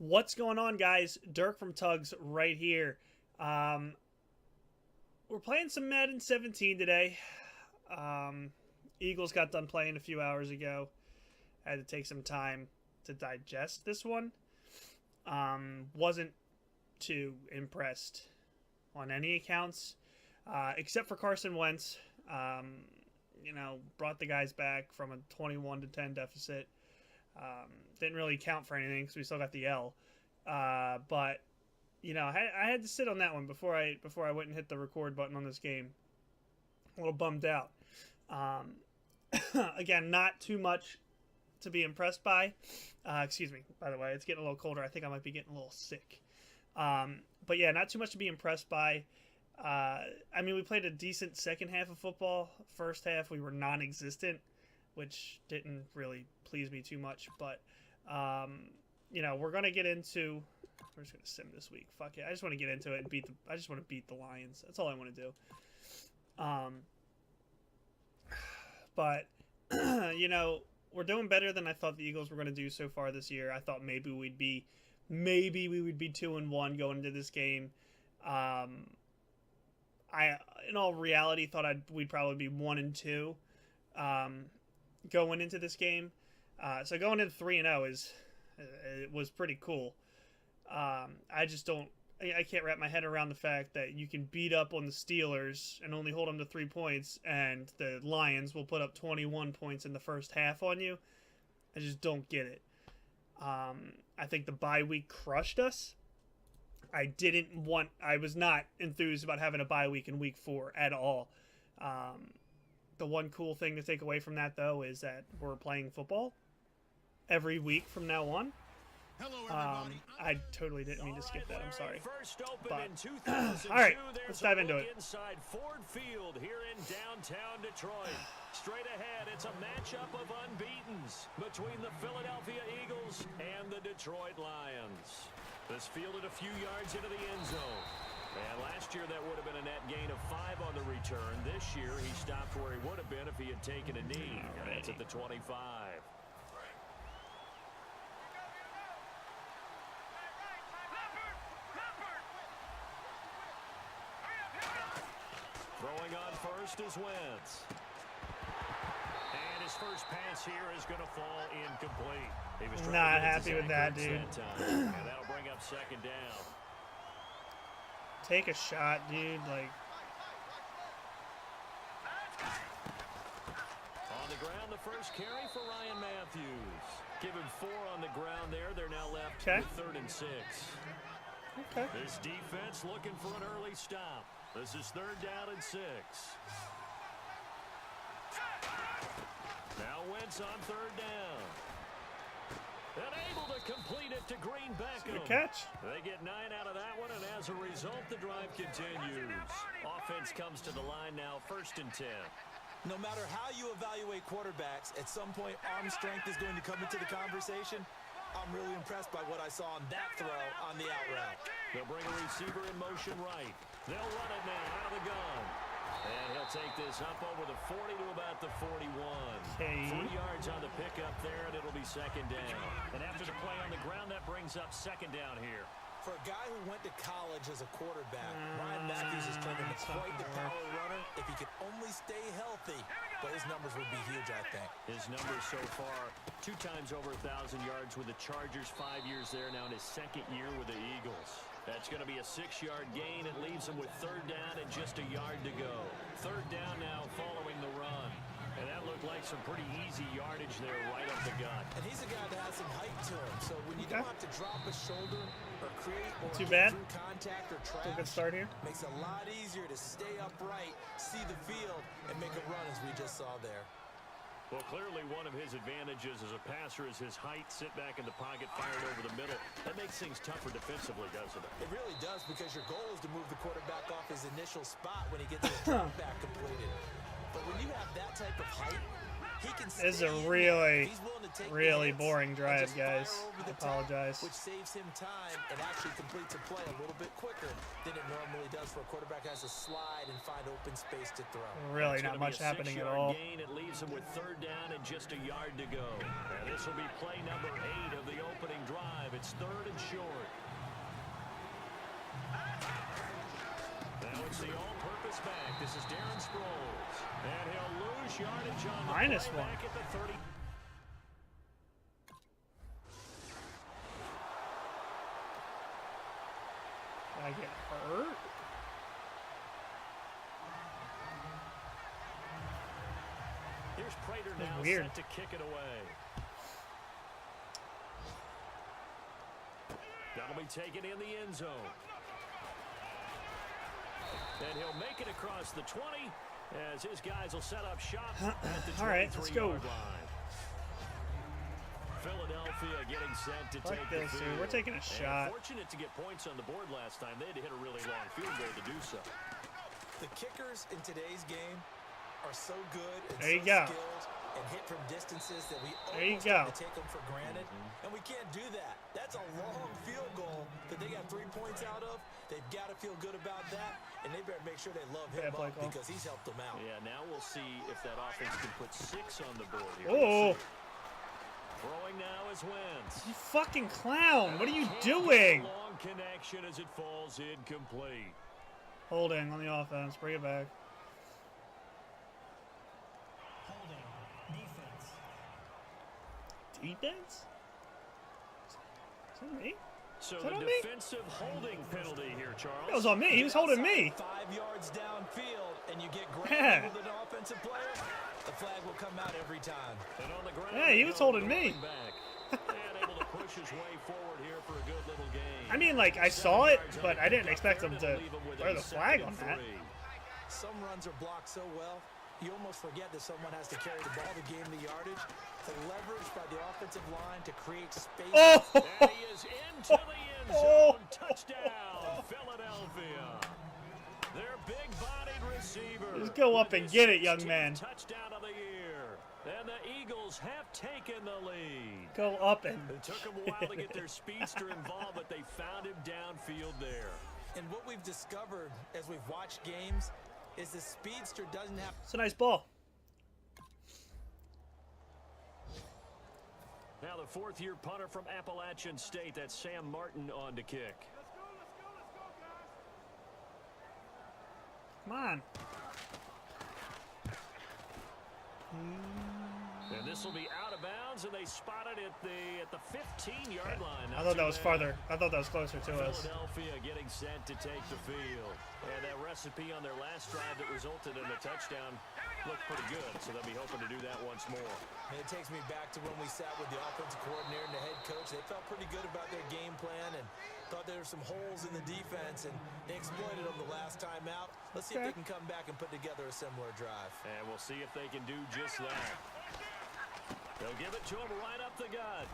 What's going on, guys? Dirk from Tugs right here. We're playing some Madden 17 today. Eagles got done playing a few hours ago. I had to take some time to digest this one. Wasn't too impressed on any accounts, except for Carson Wentz. Brought the guys back from a 21-10 deficit. Didn't really count for anything because we still got the L. But I had to sit on that one before I went and hit the record button on this game. A little bummed out. Again, not too much to be impressed by. Excuse me, by the way, it's getting a little colder. I think I might be getting a little sick. But yeah, not too much to be impressed by. We played a decent second half of football. First half, we were non-existent, which didn't really please me too much. But, we're going to get into... We're just going to sim this week. Fuck it. I just want to get into it and I just want to beat the Lions. That's all I want to do. But, we're doing better than I thought the Eagles were going to do so far this year. I thought maybe we would be 2-1 going into this game. In all reality, thought we'd probably be 1-2 going into this game. So going into 3-0 was pretty cool. I can't wrap my head around the fact that you can beat up on the Steelers and only hold them to 3 points, and the Lions will put up 21 points in the first half on you. I just don't get it. I think the bye week crushed us. I was not enthused about having a bye week in week 4 at all. The one cool thing to take away from that, though, is that we're playing football every week from now on. I totally didn't mean to skip that. I'm sorry. But, all right, let's dive into it. Inside Ford Field here in downtown Detroit. Straight ahead, it's a matchup of unbeatens between the Philadelphia Eagles and the Detroit Lions. This fielded a few yards into the end zone. And last year, that would have been a net gain of 5 on the return. This year, he stopped where he would have been if he had taken a knee. That's at the 25. Throwing on first is Wentz. And his first pass here is going to fall incomplete. He was not happy with that, dude. And that'll bring up second down. Take a shot, dude. On the ground, the first carry for Ryan Matthews. Give him 4 on the ground there. They're now left with 3rd and 6. Okay. This defense looking for an early stop. This is 3rd down and 6. Now Wentz on 3rd down. And able to complete it to Green Beckham. Good catch. They get 9 out of that one, and as a result, the drive continues. Offense comes to the line now, 1st and 10. No matter how you evaluate quarterbacks, at some point arm strength is going to come into the conversation. I'm really impressed by what I saw on that throw on the out route. They'll bring a receiver in motion right. They'll run it now out of the gun. And he'll take this up over the 40 to about the 41. Okay. 3 yards on the pickup there, and it'll be 2nd down. And after the play on the ground, that brings up 2nd down here. For a guy who went to college as a quarterback, Ryan Matthews has turned into quite the power runner if he could only stay healthy. But his numbers would be huge, I think. His numbers so far, 2 times over 1,000 yards with the Chargers, 5 years there now in his 2nd year with the Eagles. That's going to be a 6-yard gain. It leaves him with 3rd down and just a yard to go. 3rd down now following the run. And that looked like some pretty easy yardage there right up the gut. And he's a guy that has some height to him. So when you don't have to drop a shoulder or create or too bad. Through contact or trash, Good start here. Makes it a lot easier to stay upright, see the field, and make a run as we just saw there. Well, clearly one of his advantages as a passer is his height. Sit back in the pocket, fired over the middle. That makes things tougher defensively, doesn't it? It really does, because your goal is to move the quarterback off his initial spot when he gets his drop back completed. But when you have that type of height, He can This is stay a in there. really, He's willing to take the really hits boring and drive, just fire guys. over I the top, apologize. which saves him time and actually completes a play a little bit quicker than it normally does for a quarterback who has to slide and find open space to throw. Really not much happening at all. Gain. It leaves him with third down and just a yard to go. And this will be play number 8 of the opening drive. It's third and short. Now it's the all-purpose back. This is Darren Sproles. And he'll lose yardage on the -1. play back at the 30. Did I get hurt? Here's Prater That's now weird. set to kick it away. That'll be taken in the end zone. And he'll make it across the 20 as his guys will set up shop at the 23-yard line. Philadelphia getting set to take the this, dude. field. We're taking a shot. Fortunate to get points on the board last time. They had to hit a really long field goal to do so. The kickers in today's game are so good and There you so go. skilled and hit from distances that we There you almost go. have to take them for granted. And we can't do that. That's a long field goal that they got 3 points out of. They've got to feel good about that, and they better make sure they love him Bad play up call. because he's helped them out. Yeah, now we'll see if that offense can put 6 on the board here. Oh, Throwing now is Wentz. you fucking clown. What are you Can't doing? get a long connection as it falls incomplete. Holding on the offense. Bring it back. Holding. Defense. Defense? Is that me? So Is that the on me? defensive holding penalty here, Charles. That was on me. He was holding me. 5 yards downfield, and you get Yeah. grounded with an offensive player, the flag will come out every time. And on the ground, Yeah, he was holding me. back. And able to push his way forward here for a good little game. I mean, like, I saw it, but I didn't expect him to throw the flag on that. Some runs are blocked so well, you almost forget that someone has to carry the ball to gain the yardage. The leverage by the offensive line to create space. Oh! And he is into the end zone. Touchdown, Philadelphia. Their big-bodied receiver. Just go up and get it, young 16th man. Touchdown of the year. And the Eagles have taken the lead. Go up and... It took them a while to get their speedster involved, but they found him downfield there. And what we've discovered as we've watched games is the speedster doesn't have It's a nice ball. Now the fourth-year punter from Appalachian State, that's Sam Martin on to kick. Come on. And this will be out of bounds, and they spot it at the 15-yard line. I thought that was farther. I thought that was closer to us. Philadelphia getting set to take the field. And that recipe on their last drive that resulted in a touchdown looked pretty good, so they'll be hoping to do that once more. And it takes me back to when we sat with the offensive coordinator and the head coach. They felt pretty good about their game plan and thought there were some holes in the defense, and they exploited them the last time out. Let's see if they can come back and put together a similar drive. And we'll see if they can do just that. They'll give it to him right up the gut.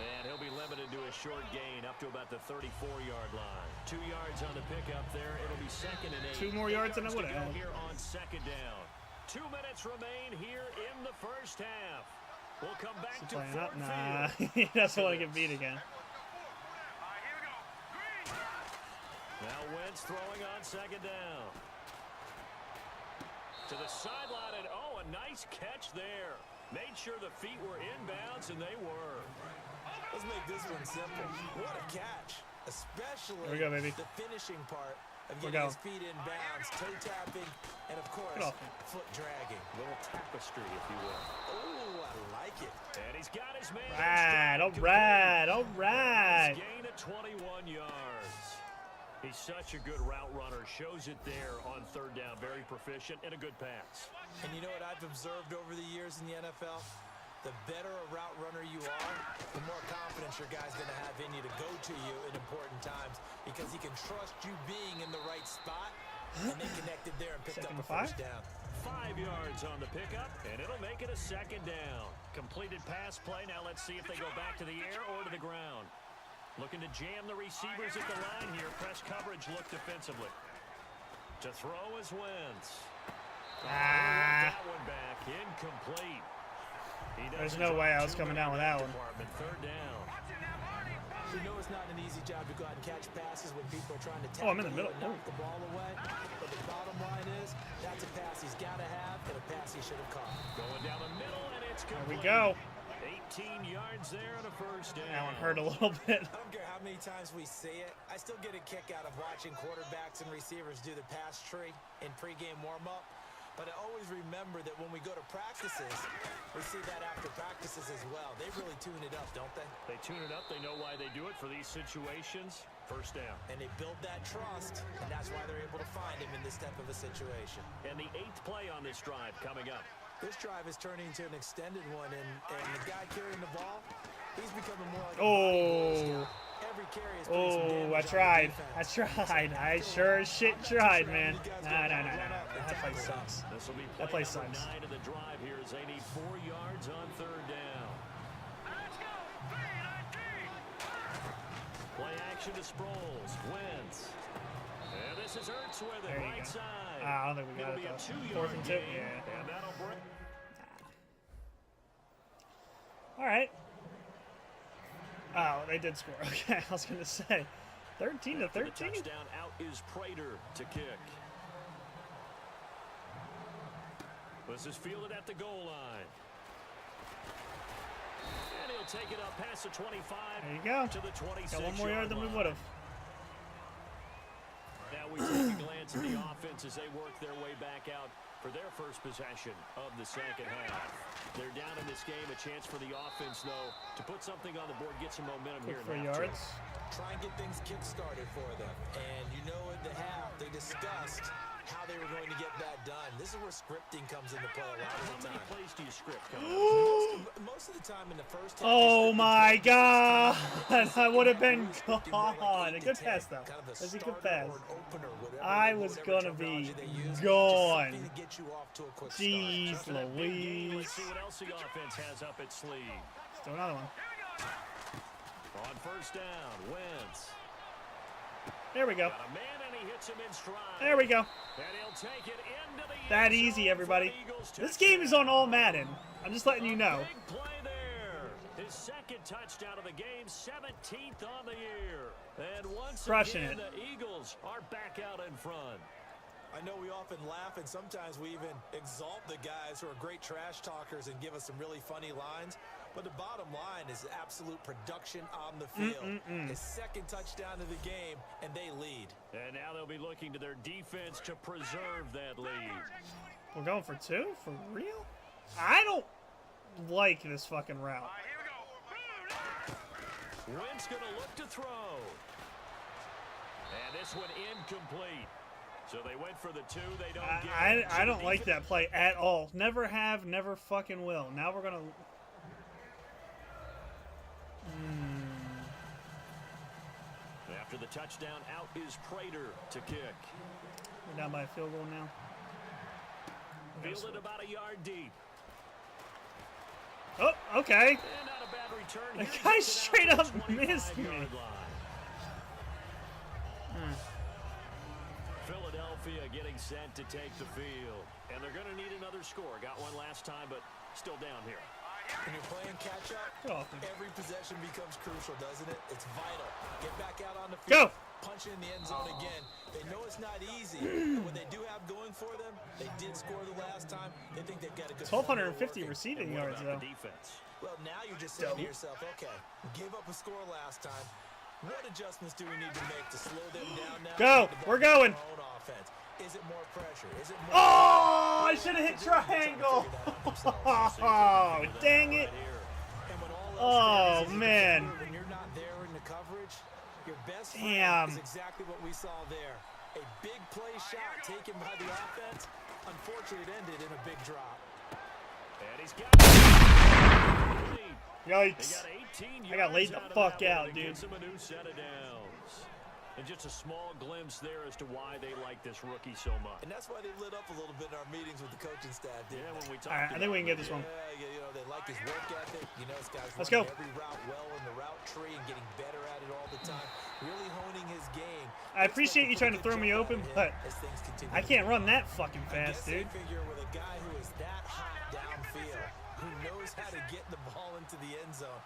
And he'll be limited to a short gain up to about the 34-yard line. 2 yards on the pickup there. It'll be 2nd and 8. 2 more yards than I would To go have. here on 2nd down. 2 minutes remain here in the first half. We'll come back to Playing up? Ford Nah. Field. He doesn't want to get beat again. Now Wentz throwing on 2nd down. To the sideline, and oh, a nice catch there. Made sure the feet were inbounds, and they were. Let's make this one simple. What a catch, especially There we go, baby. the finishing part of We're getting going. his feet in bounds, toe tapping, and of course, Get off me. foot dragging. A little tapestry, if you will. Oh, I like it. And he's got his man. Right, all right, all right. Gain of 21 yards. He's such a good route runner. Shows it there on 3rd down. Very proficient and a good pass. And you know what I've observed over the years in the NFL? The better a route runner you are, the more confidence your guy's going to have in you to go to you in important times because he can trust you being in the right spot, and they connected there and picked up Second a and 5? first down. 5 yards on the pickup, and it'll make it a 2nd down. Completed pass play. Now let's see if they go back to the air or to the ground. Looking to jam the receivers at the line here. Press coverage look defensively. To throw is Wentz. That one back. Incomplete. There's no way I was coming down with that one. Third down. You know it's not an easy job to go out and catch passes when people are trying to Oh, I'm in the tackle you middle. and knock the ball away. But the bottom line is, that's a pass he's got to have and a pass he should have caught. Going down the middle, and it's complete. There we go. 18 yards there on a first down. That one hurt a little bit. I don't care how many times we see it. I still get a kick out of watching quarterbacks and receivers do the pass tree in pregame warm-up. But I always remember that when we go to practices, we see that after practices as well. They really tune it up, don't they? They tune it up. They know why they do it for these situations. First down. And they build that trust, and that's why they're able to find him in this type of a situation. And the 8th play on this drive coming up. This drive is turning into an extended one, and the guy carrying the ball, he's becoming more like Oh. every carry is putting some damage Oh, I on the tried. defense. I sure as shit tried, man. Nah. That play sucks. This will be That play play number sucks. 9 of the drive here as they need 4 yards on third down. Play action to Sproles. Wentz. And this is Ertz with it, There you right go. side. I don't think we got It'll it be a though. 2-yard 4th and 2. gain, Yeah. and that'll break. All right. Oh, they did score. Okay, I was gonna say, 13 to After the 13. touchdown, out is Prater to kick. This is fielded at the goal line. And he'll take it up past the 25 There you go. to the 26. Got one more yard than we would have. Now we take a glance at the offense as they work their way back out for their first possession of the second half. They're down in this game. A chance for the offense, though, to put something on the board, get some momentum here in 4 half yards. Try and get things kick-started for them. And you know at the half, they discussed how they were going to get that done. This is where scripting comes into play a lot How of the many time. plays do you script coming up? Most of the time in the first half, Oh you my script God! I would have been scripting more like gone. 8 A to good 10, pass though. kind of That's a good starter pass. or an opener, I was whatever gonna be terminology they use, just gone. something to get you off to a quick Jeez start. After that big game, Louise. let's see what else the offense has up its sleeve. Let's do another one. On first down, Wentz. There we go. Got a man and he hits him in stride. There we go. And he'll take it into the That end easy, zone everybody. for the Eagles This game is on touchdown. all Madden. I'm just letting you know. Big play there. His second touchdown of the game, 17th on the year. And once Crushing again, it. the Eagles are back out in front. I know we often laugh, and sometimes we even exalt the guys who are great trash talkers and give us some really funny lines. But the bottom line is absolute production on the field. His second touchdown of the game, and they lead. And now they'll be looking to their defense to preserve that lead. We're going for 2? For real? I don't like this fucking route. Wentz going to look to throw. And this one incomplete. So they went for the 2. They don't get it. I don't like that play at all. Never have, never fucking will. Now we're gonna. After the touchdown, out is Prater to kick. We're down by a field goal now. Fielded about a yard deep. Oh, okay. And not a bad return. The Here he guy gets it out straight to the up missed me. 25-yard line. Philadelphia getting set to take the field. And they're going to need another score. Got one last time, but still down here. When you're playing catch-up, Get off me. every possession becomes crucial, doesn't it? It's vital. Get back out on the Go. field. Punch it in the end zone again. They know it's not easy. But what they do have going for them, they did score the last time. They think they've got a good 1,250 working. receiving What yards, about though. the defense? Well, now you're just saying to yourself, okay, give up a score last time. What adjustments do we need to make to slow them down now? Go. Get the We're ball going. in our own offense? Is it more pressure? Is it more Oh, I should have hit triangle. Oh, dang it. And when all else Oh, fails, man. when you're not there in the coverage, your best friend Damn. is exactly what we saw there. A big play shot taken by the offense. Unfortunately, it ended in a big drop. And he's got it. They Yikes. got 18 I got laid the yards fuck that one, out, and it dude. gives them a new set of downs. And just a small glimpse there as to why they like this rookie so much. And that's why they lit up a little bit in our meetings with the coaching staff, didn't Yeah, they? when we talked All right, I think we can get this one. Yeah, you know, they like his work ethic. You know, this guy's Let's running go. every route well in the route tree and getting better at it all the time. Really honing his game. I appreciate you trying to throw me open, but I can't run that fucking I fast, guess they dude. figure with a guy who is that hot downfield, who knows how to get the ball into the end zone.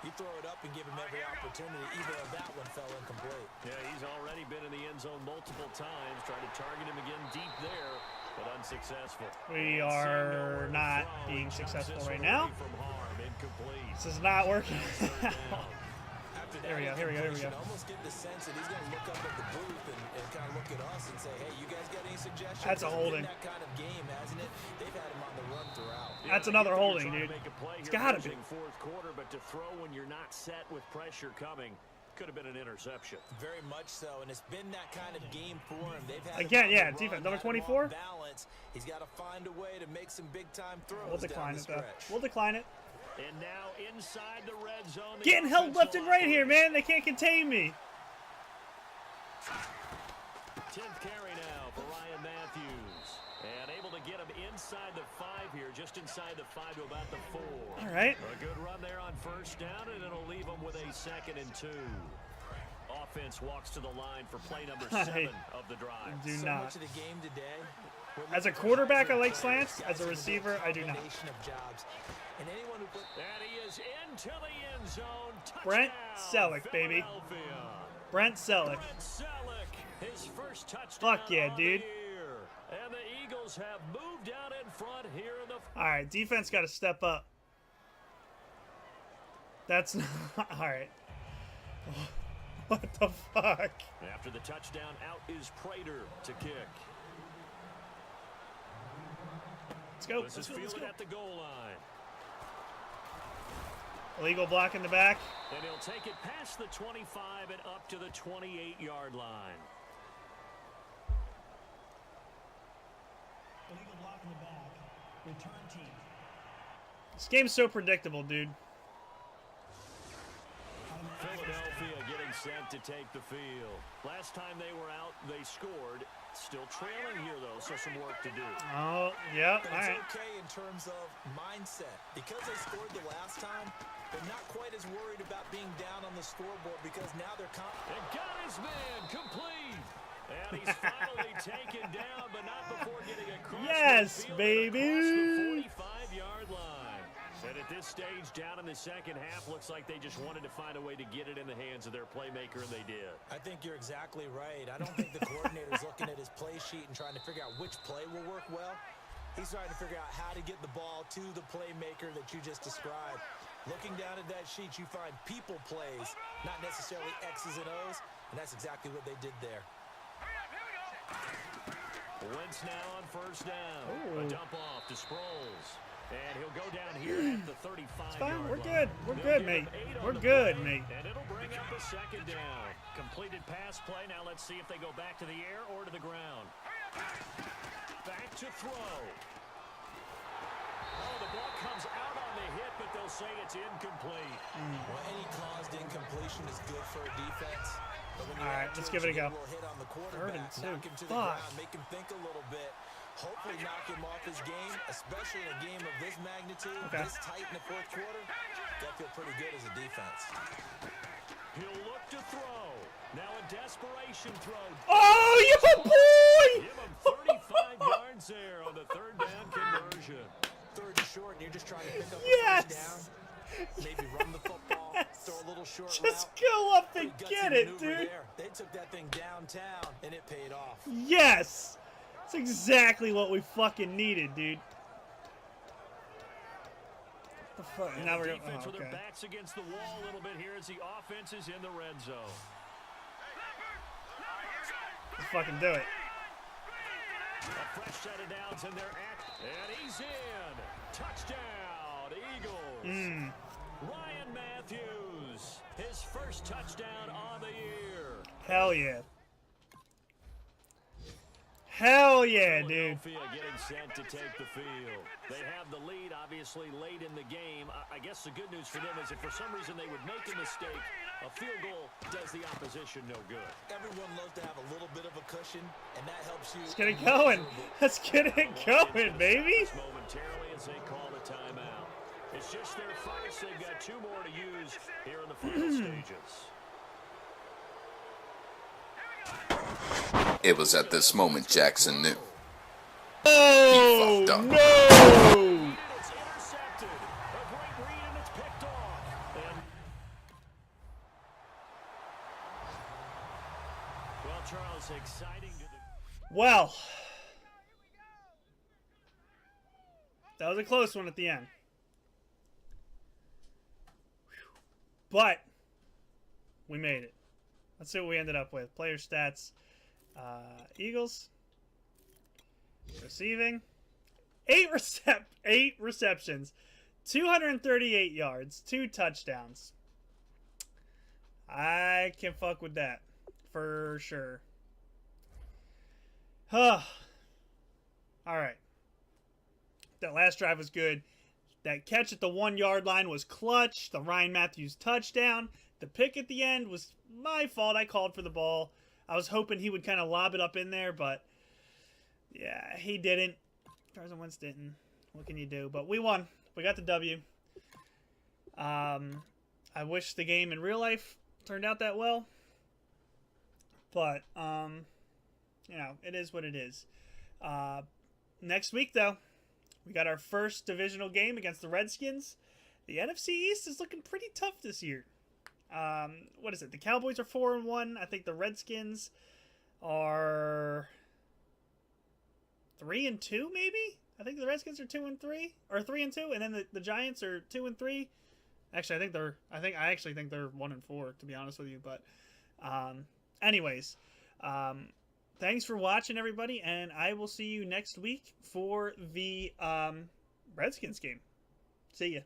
You throw it up and give him every opportunity, even though that one fell incomplete. Yeah, he's already been in the end zone multiple times, trying to target him again deep there, but unsuccessful. We are not being successful right now. From harm, incomplete. This is not working. After Here we that go, here we go, here we incompletion, go. almost get the sense that he's going to look up at the booth and kind of look at us and say, hey, you guys got any suggestions? That's a It's been holding. that kind of game, hasn't it? They've had him on the run throughout. That's another holding, dude. It's gotta be. Fourth quarter, but to throw when you're not set with pressure coming could have been an interception. Very much so, and it's been that kind of game for him. They've had Again, him on yeah, the defense, run, number had him 24. off balance. He's got to find a way to make some big-time throws. We'll down decline the it, though. stretch. We'll decline it. And now inside the red zone. Getting held left and right here, man. They can't contain me. 10th carry now for Ryan Matthews. And able to get him inside the 5 here, just inside the 5 to about the 4. All right. A good run there on first down, and it'll leave him with a 2nd and 2. Offense walks to the line for play number 7 of the drive. Do So not. much of the game today. As a quarterback, I like slants. As a receiver, I do not. Combination of jobs. And anyone who put And he is into the end zone. Brent Touchdown, Selleck, baby. Philadelphia. Brent Selleck. Brent Selleck, his first touchdown Fuck yeah, of the dude. year. And the Eagles have moved out in front here in the... All right, defense got to step up. That's not... All right. What the fuck? After the touchdown, out is Prater to kick. Let's go. This is Let's go. Let's fielded go. at the goal line. Illegal block in the back. And he'll take it past the 25 and up to the 28-yard line. Illegal block in the back. Return team. This game's so predictable, dude. Philadelphia getting set to take the field. Last time they were out, they scored. Still trailing here, though, so some work to do. Oh, yeah. But All it's right. okay in terms of mindset. Because they scored the last time, they're not quite as worried about being down on the scoreboard because now they're And got his man complete. And he's finally taken down, but not before getting across Yes, the field baby. and across the 45-yard line. And at this stage, down in the second half, looks like they just wanted to find a way to get it in the hands of their playmaker, and they did. I think you're exactly right. I don't think the coordinator's looking at his play sheet and trying to figure out which play will work well. He's trying to figure out how to get the ball to the playmaker that you just described. Looking down at that sheet, you find people plays, not necessarily X's and O's, and that's exactly what they did there. Wentz now on first down. Ooh. A dump off to Sproles. And he'll go down here at the 35-yard Fine. We're line. good. We're They'll good, give mate. him 8 on We're the good, play, mate. And it'll bring up a second down. Completed pass play. Now let's see if they go back to the air or to the ground. Back to throw. Oh, the ball comes out on the hit, but they'll say it's incomplete. Well, any caused incompletion is good for a defense. But when you All right, add to let's it, give it a you go. get little hit on the 3rd quarterback, and 2. knock him to the Fuck. ground, make him think a little bit. Hopefully knock him off his game, especially in a game of this magnitude, Okay. this tight in the fourth quarter. Got to feel pretty good as a defense. He'll look to throw. Now a desperation throw. Oh, you boy! Give him 35 yards there on the 3rd down conversion. 3rd and short, and you're just trying to pick up a Yes! first down. Maybe run the football, Yes! throw a little short Just route. go up and Pretty gutsy get it, maneuver dude. there. They took that thing downtown, and it paid off. Yes! That's exactly what we fucking needed, dude. What the fuck? And Now the we're defense going. Oh, with their okay. backs against the wall a little bit here as the offense is in the red zone. Let's fucking do it. A fresh set of downs in their act, and he's in. Touchdown, Eagles. Ryan Matthews, his first touchdown on the year. Hell yeah. Hell yeah, dude. Philadelphia getting set to take the field. They have the lead, obviously, late in the game. I guess the good news for them is if for some reason they would make a mistake, a field goal does the opposition no good. Everyone loves to have a little bit of a cushion, and that helps you. Let's get it going. Let's get it going, baby. Momentarily as they call the timeout. It's just their first. They've got 2 more to use here in the final stages. It was at this moment Jackson knew. Oh, fucked up. no. It's intercepted. Charles, exciting to the... Well, that was a close one at the end. But we made it. Let's see what we ended up with. Player stats. Eagles. Receiving. 8 receptions. 238 yards. 2 touchdowns. I can fuck with that. For sure. Alright. That last drive was good. That catch at the 1-yard line was clutch. The Ryan Matthews touchdown. The pick at the end was my fault. I called for the ball. I was hoping he would kind of lob it up in there, but yeah, he didn't. Carson Wentz didn't. What can you do? But we won. We got the W. I wish the game in real life turned out that well. But, you know, it is what it is. Next week, though, we got our first divisional game against the Redskins. The NFC East is looking pretty tough this year. What is it? The Cowboys are 4-1. I think the Redskins are 3-2, maybe? I think the Redskins are 2-3 or 3-2, and then the Giants are 2-3. Actually, I actually think they're 1-4, to be honest with you. But, anyways, thanks for watching, everybody, and I will see you next week for the Redskins game. See ya.